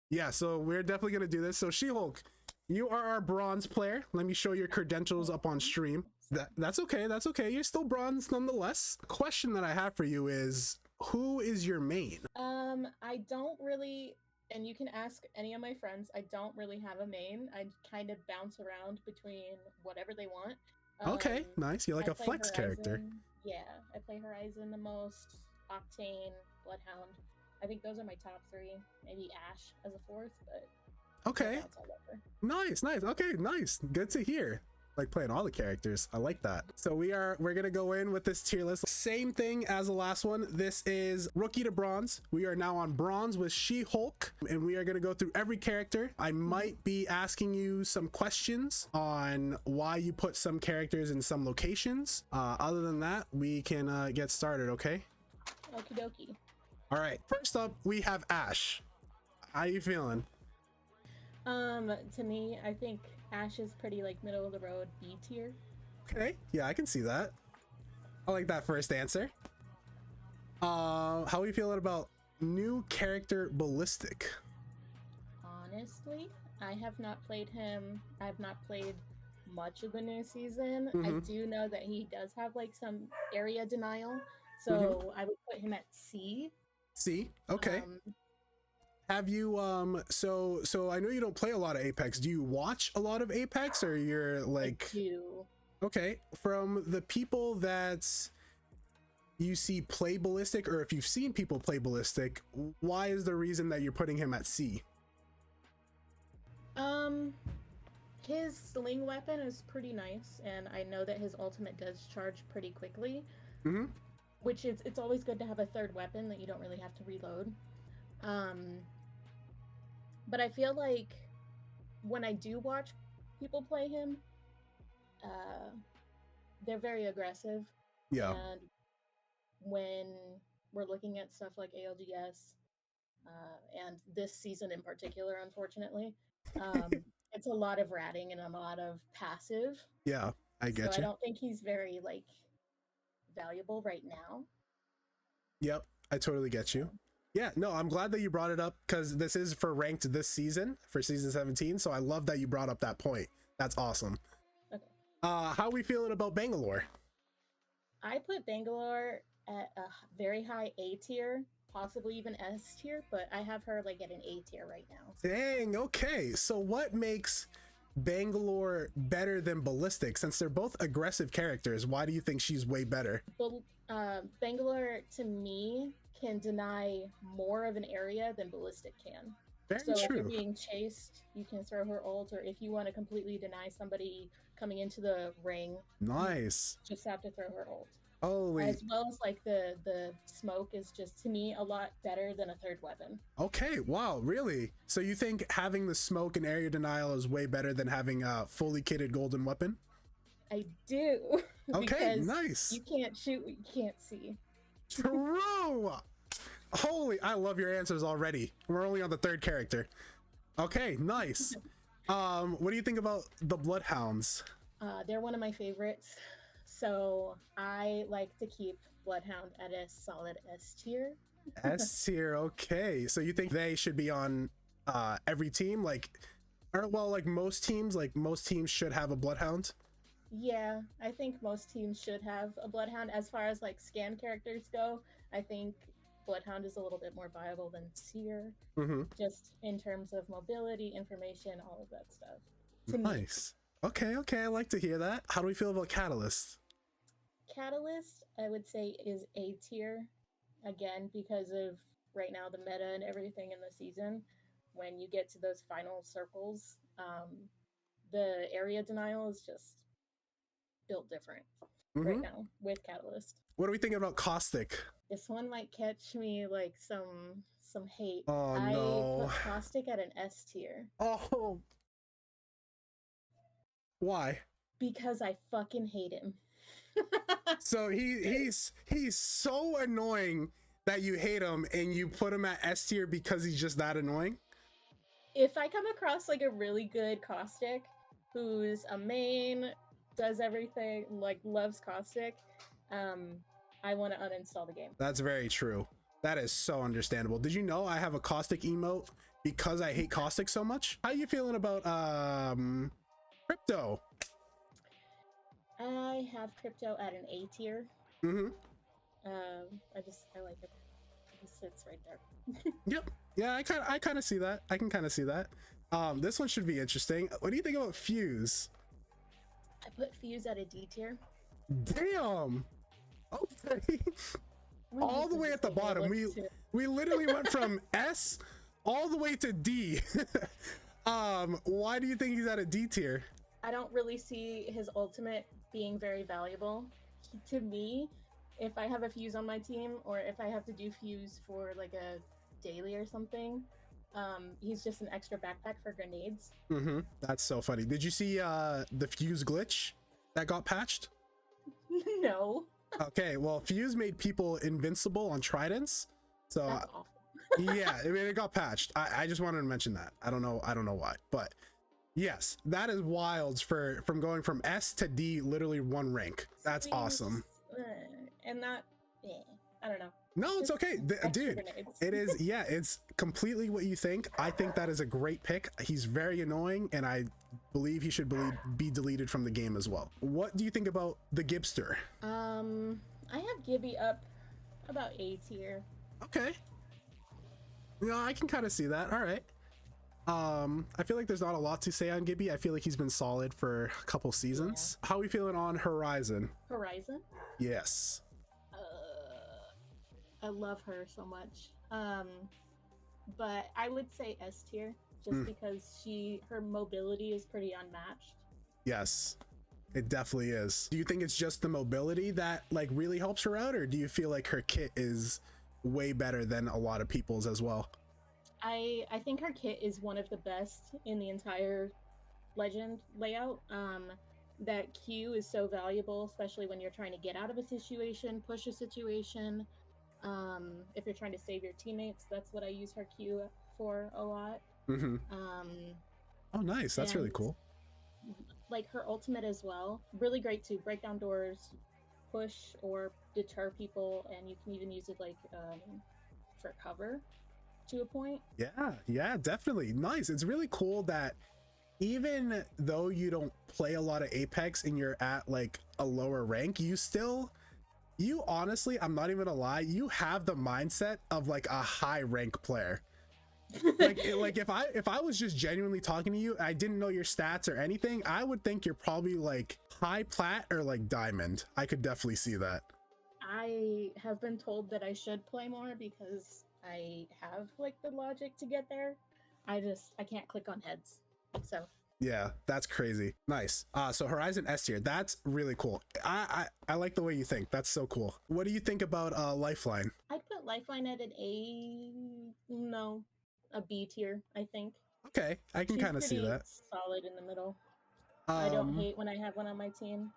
Yeah, so we're definitely gonna do this. So She-Hulk, you are our bronze player. Let me show your credentials up on stream. That's okay. That's okay. You're still bronze nonetheless. Question that I have for you is, who is your main? I don't really, and you can ask any of my friends. I don't really have a main. I kind of bounce around between whatever they want. Okay, nice. You're like I a play flex character. Horizon. Yeah, I play Horizon the most. Octane, Bloodhound. I think those are my top three. Maybe Ash as a fourth, but Okay. Nice, nice. Okay, nice. Good to hear. Like playing all the characters. I like that. So we're gonna go in with this tier list. Same thing as the last one. This is rookie to bronze. We are now on bronze with She-Hulk, and we are gonna go through every character. I might be asking you some questions on why you put some characters in some locations. Other than that, we can get started, okay? Okie dokie. All right, first up, we have Ash. How you feeling? To me, I think Ash is pretty like middle of the road B tier. Okay, yeah, I can see that. I like that first answer. How are you feeling about new character Ballistic? Honestly, I have not played him. I have not played much of the new season. I do know that he does have like some area denial, so I would put him at C. C, okay. Have you so I know you don't play a lot of Apex. Do you watch a lot of Apex, or you're like, I do. Okay, from the people that you see play Ballistic, or if you've seen people play Ballistic, why is the reason that you're putting him at C? His sling weapon is pretty nice, and I know that his ultimate does charge pretty quickly. Which it's always good to have a third weapon that you don't really have to reload. But I feel like when I do watch people play him, they're very aggressive. Yeah. And when we're looking at stuff like ALGS, and this season in particular, unfortunately, it's a lot of ratting and a lot of passive. Yeah, I get so you. I don't think he's very like valuable right now. Yep, I totally get you. Yeah, no, I'm glad that you brought it up, because this is for ranked this season, for season 17. So I love that you brought up that point. That's awesome. Okay. How are we feeling about Bangalore? I put Bangalore at a very high A tier, possibly even S tier, but I have her like at an A tier right now. Dang, okay. So what makes Bangalore better than Ballistic? Since they're both aggressive characters, why do you think she's way better? Bangalore, to me, can deny more of an area than Ballistic can. Very so true. If you're being chased, you can throw her ult, or if you want to completely deny somebody coming into the ring, nice, you just have to throw her ult. Holy. As well as like the smoke is just, to me, a lot better than a third weapon. Okay, wow, really? So you think having the smoke and area denial is way better than having a fully kitted golden weapon? I do. Okay, nice. You can't shoot what you can't see. True. Holy, I love your answers already. We're only on the third character. Okay, nice. What do you think about the Bloodhounds? They're one of my favorites. So I like to keep Bloodhound at a solid S tier. S tier, okay. So you think they should be on every team? Like, or well, like most teams should have a Bloodhound? Yeah, I think most teams should have a Bloodhound. As far as like scan characters go, I think Bloodhound is a little bit more viable than Seer, just in terms of mobility, information, all of that stuff. Nice. Okay, I like to hear that. How do we feel about Catalyst? Catalyst, I would say, is A tier, again, because of right now the meta and everything in the season. When you get to those final circles, the area denial is just built different right now with Catalyst. What are we thinking about Caustic? This one might catch me like some hate. Oh, no. I put Caustic at an S tier. Oh. Why? Because I fucking hate him. So he's so annoying that you hate him, and you put him at S tier because he's just that annoying? If I come across like a really good Caustic who's a main, does everything, like loves Caustic, I want to uninstall the game. That's very true. That is so understandable. Did you know I have a caustic emote because I hate caustic so much? How you feeling about crypto? I have crypto at an A tier. Mm-hmm. I like it. It just sits right there. Yep. Yeah, I kind of see that. I can kind of see that. This one should be interesting. What do you think about Fuse? I put Fuse at a D tier. Damn. Okay. All the way at the Interesting. bottom. We literally went from S all the way to D. Why do you think he's at a D tier? I don't really see his ultimate being very valuable. To me, if I have a Fuse on my team, or if I have to do Fuse for like a daily or something, he's just an extra backpack for grenades. Mm-hmm. That's so funny. Did you see the Fuse glitch that got patched? No. Okay, well, Fuse made people invincible on tridents. So That's awful. yeah, I mean, it got patched. I just wanted to mention that. I don't know why, but yes, that is wild from going from S to D, literally one rank. That's awesome. And that, I don't know. No, it's okay, dude. It is, yeah, it's completely what you think. I think that is a great pick. He's very annoying, and I believe he should be deleted from the game as well. What do you think about the Gibster? I have Gibby up about A tier. Okay. Yeah, I can kind of see that. All right. I feel like there's not a lot to say on Gibby. I feel like he's been solid for a couple seasons. Yeah. How are we feeling on Horizon? Horizon? Yes. I love her so much. But I would say S tier, just because her mobility is pretty unmatched. Yes, it definitely is. Do you think it's just the mobility that like really helps her out, or do you feel like her kit is way better than a lot of people's as well? I think her kit is one of the best in the entire Legend layout. That Q is so valuable, especially when you're trying to get out of a situation, push a situation. If you're trying to save your teammates, that's what I use her Q for a lot. Mm-hmm. Oh, nice. That's really cool. Like her ultimate as well. Really great to break down doors, push or deter people, and you can even use it like for cover to a point. Yeah, definitely. Nice. It's really cool that even though you don't play a lot of Apex and you're at like a lower rank, you honestly, I'm not even gonna lie, you have the mindset of like a high rank player. like if I was just genuinely talking to you, I didn't know your stats or anything, I would think you're probably like high plat or like diamond. I could definitely see that. I have been told that I should play more because I have like the logic to get there. I can't click on heads. So yeah, that's crazy. Nice. So Horizon S tier, that's really cool. I like the way you think. That's so cool. What do you think about Lifeline? I'd put Lifeline at an a B tier, I think. Okay, I can kind of see that. Solid in the middle. I don't hate when I have one on my team.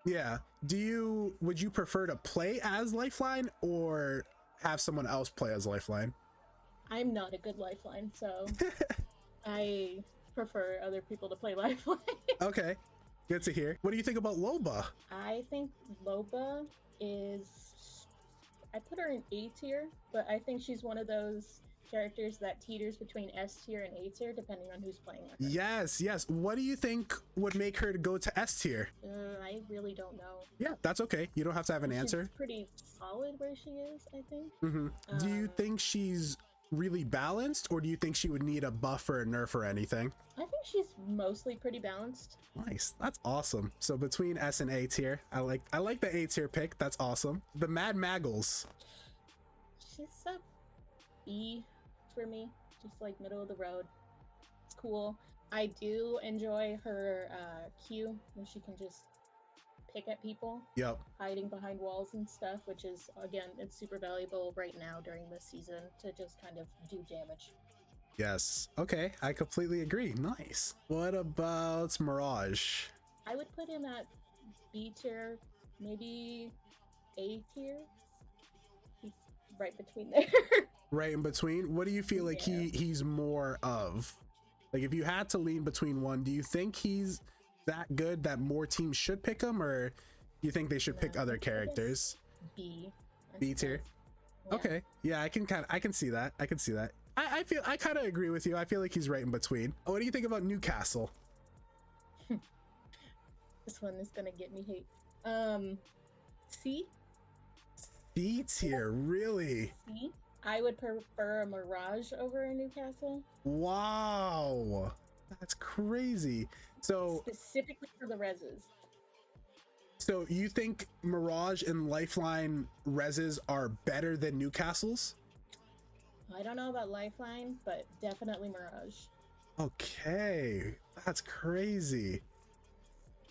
Yeah. Would you prefer to play as Lifeline or have someone else play as Lifeline? I'm not a good Lifeline, so I prefer other people to play Lifeline. Okay, good to hear. What do you think about Loba? I think Loba I put her in A tier, but I think she's one of those characters that teeters between S tier and A tier depending on who's playing with her. Yes. What do you think would make her go to S tier? I really don't know. Yeah, that's okay. You don't have to have an answer. She's pretty solid where she is, I think. Do you think she's really balanced, or do you think she would need a buff or a nerf or anything? I think she's mostly pretty balanced. Nice. That's awesome. So between S and A tier, I like the A tier pick. That's awesome. The Mad Maggles. She's a B for me, just like middle of the road. It's cool. I do enjoy her Q, where she can just pick at people. Yep. Hiding behind walls and stuff, which is, again, it's super valuable right now during this season to just kind of do damage. Yes. Okay, I completely agree. Nice. What about Mirage? I would put him at B tier, maybe A tier. He's right between there. Right in between? What do you feel like he's more of? Like, if you had to lean between one, do you think he's that good that more teams should pick him, or do you think they should pick other characters? B tier? Yeah. Okay. Yeah, I can see that. I can see that. I kind of agree with you. I feel like he's right in between. What do you think about Newcastle? This one is gonna get me hate. C. C tier, really? C. I would prefer a Mirage over a Newcastle. Wow, that's crazy. So specifically for the reses. So you think Mirage and Lifeline reses are better than Newcastle's? I don't know about Lifeline, but definitely Mirage. Okay, that's crazy.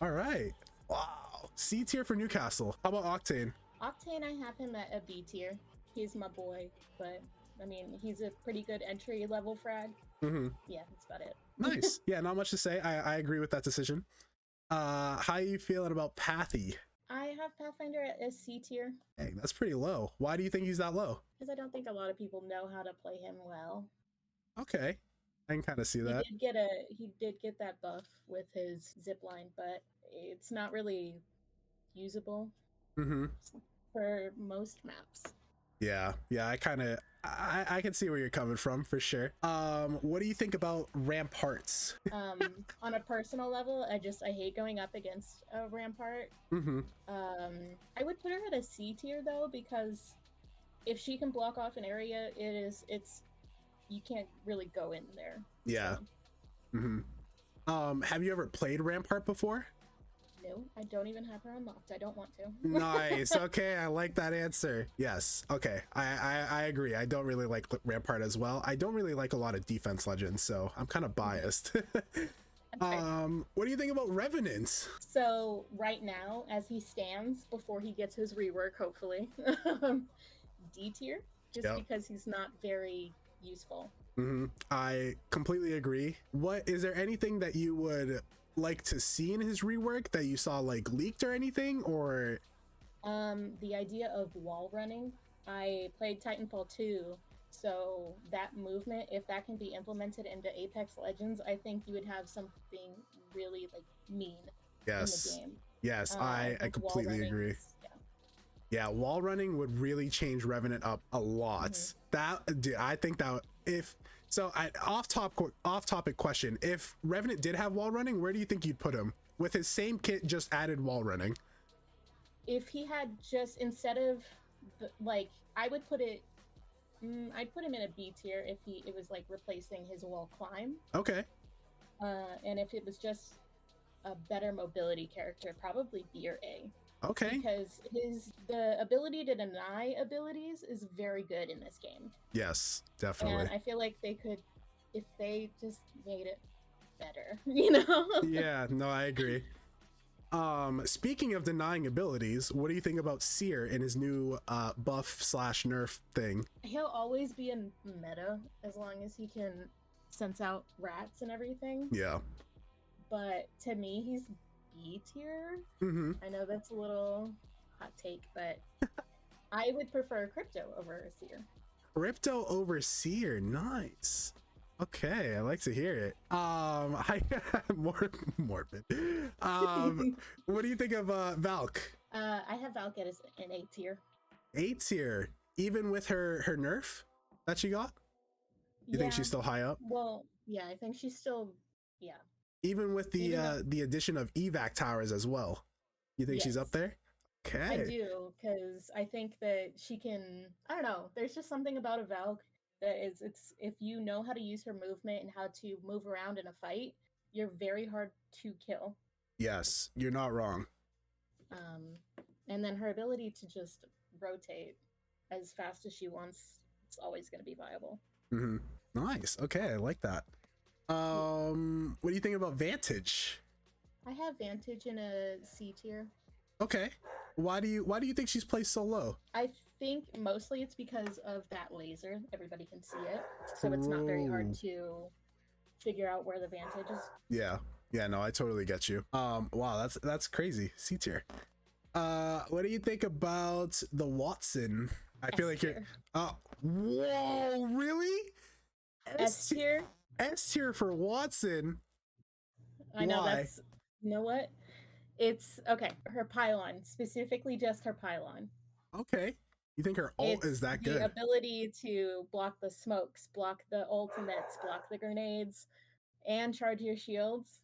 All right. Wow. C tier for Newcastle. How about Octane? Octane, I have him at a B tier. He's my boy, but I mean, he's a pretty good entry level frag. Mm-hmm. Yeah, that's about it. Nice. Yeah, not much to say. I agree with that decision. How are you feeling about Pathy? I have Pathfinder at a C tier. Dang, that's pretty low. Why do you think he's that low? Because I don't think a lot of people know how to play him well. Okay, I can kind of see that. He did get that buff with his zipline, but it's not really usable for most maps. Yeah, I can see where you're coming from for sure. What do you think about ramparts? On a personal level, I hate going up against a rampart. I would put her at a C tier though, because if she can block off an area, you can't really go in there. Yeah. So. Have you ever played rampart before? No, I don't even have her unlocked. I don't want to. Nice. Okay, I like that answer. Yes. Okay, I agree. I don't really like Rampart as well. I don't really like a lot of defense legends, so I'm kind of biased. What do you think about Revenant? So right now, as he stands, before he gets his rework, hopefully, D tier, just because he's not very useful. I completely agree. Is there anything that you would like to see in his rework that you saw like leaked or anything, or the idea of wall running? I played Titanfall 2, so that movement, if that can be implemented into Apex Legends, I think you would have something really like mean in the game. Yes, I completely agree. Yeah, wall running would really change Revenant up a lot. I think that off topic question, if Revenant did have wall running, where do you think you'd put him with his same kit just added wall running? If he had just, instead of I would put it, I'd put him in a B tier if it was like replacing his wall climb. Okay. And if it was just a better mobility character, probably B or A. Okay. Because the ability to deny abilities is very good in this game. Yes, definitely. And I feel like they could, if they just made it better, you know? Yeah, no, I agree. Speaking of denying abilities, what do you think about Seer in his new buff/nerf thing? He'll always be in meta as long as he can sense out rats and everything. Yeah. But to me, he's B tier. I know that's a little hot take, but I would prefer Crypto over Seer. Crypto over Seer, nice. Okay, I like to hear it. More morbid. What do you think of Valk? I have Valk at an A tier. A tier, even with her nerf that she got. You think she's still high up? Well, yeah, I think she's still, Even with the addition of evac towers as well, you think she's up there? Okay. I do, because I think that she can, I don't know, there's just something about a Valk that it's if you know how to use her movement and how to move around in a fight, you're very hard to kill. Yes, you're not wrong. And then her ability to just rotate as fast as she wants, it's always going to be viable. Nice. Okay, I like that. What do you think about Vantage? I have Vantage in a C tier. Okay. Why do you think she's placed so low? I think mostly it's because of that laser. Everybody can see it, so it's not very hard to figure out where the Vantage is. Yeah, no, I totally get you. Wow, that's crazy. C tier. What do you think about the Watson? I feel like you're whoa, really? S tier? S tier for Watson. I know. That's, you know what? It's okay. Her pylon, specifically just her pylon. Okay. You think her ult It's is that the good? ability to block the smokes, block the ultimates, block the grenades, and charge your shields.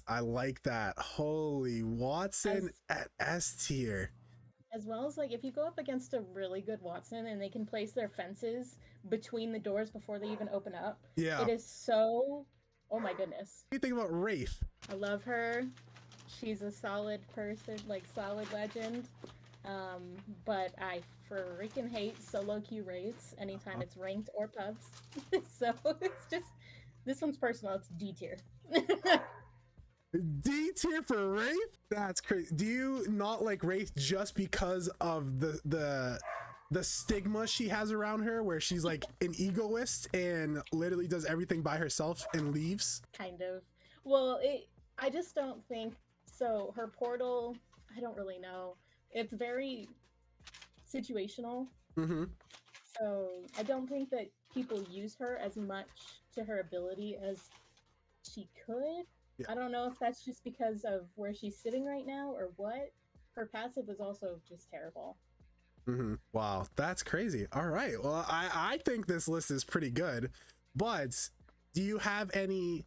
I like that. Holy, Watson As at S tier. as well as like if you go up against a really good Watson and they can place their fences between the doors before they even open up, Yeah. it is so, oh my goodness. What do you think about Wraith? I love her. She's a solid person, like solid legend. But I freaking hate solo queue raids anytime it's ranked or pubs. So it's just, this one's personal. It's D tier. D tier for Wraith? That's crazy. Do you not like Wraith just because of the stigma she has around her, where she's like an egoist and literally does everything by herself and leaves? Kind of. Well, I just don't think so. Her portal, I don't really know. It's very situational. Mm-hmm. So I don't think that people use her as much to her ability as she could. Yeah. I don't know if that's just because of where she's sitting right now or what. Her passive is also just terrible. Mm-hmm. Wow, that's crazy. All right, well, I think this list is pretty good, but do you have any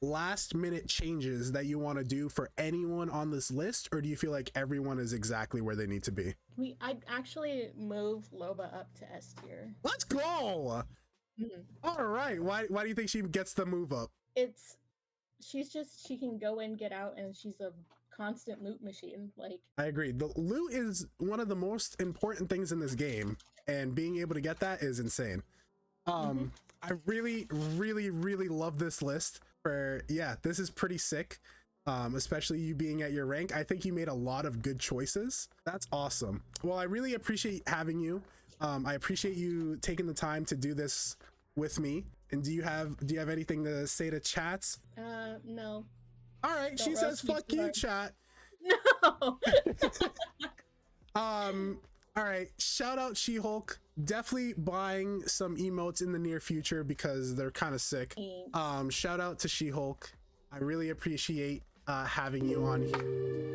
last minute changes that you want to do for anyone on this list, or do you feel like everyone is exactly where they need to be? I'd actually move Loba up to S tier. Let's go. Mhm. All right, why do you think she gets the move up? She can go in, get out, and she's a constant loot machine. Like, I agree. The loot is one of the most important things in this game, and being able to get that is insane. I really love this list. This is pretty sick. Especially you being at your rank. I think you made a lot of good choices. That's awesome. Well, I really appreciate having you. I appreciate you taking the time to do this with me. And do you have anything to say to chats? No. All right, Don't she says roast me fuck too you, hard. chat. No. All right, shout out She-Hulk. Definitely buying some emotes in the near future because they're kind of sick. Thanks. Shout out to She-Hulk. I really appreciate having you on here.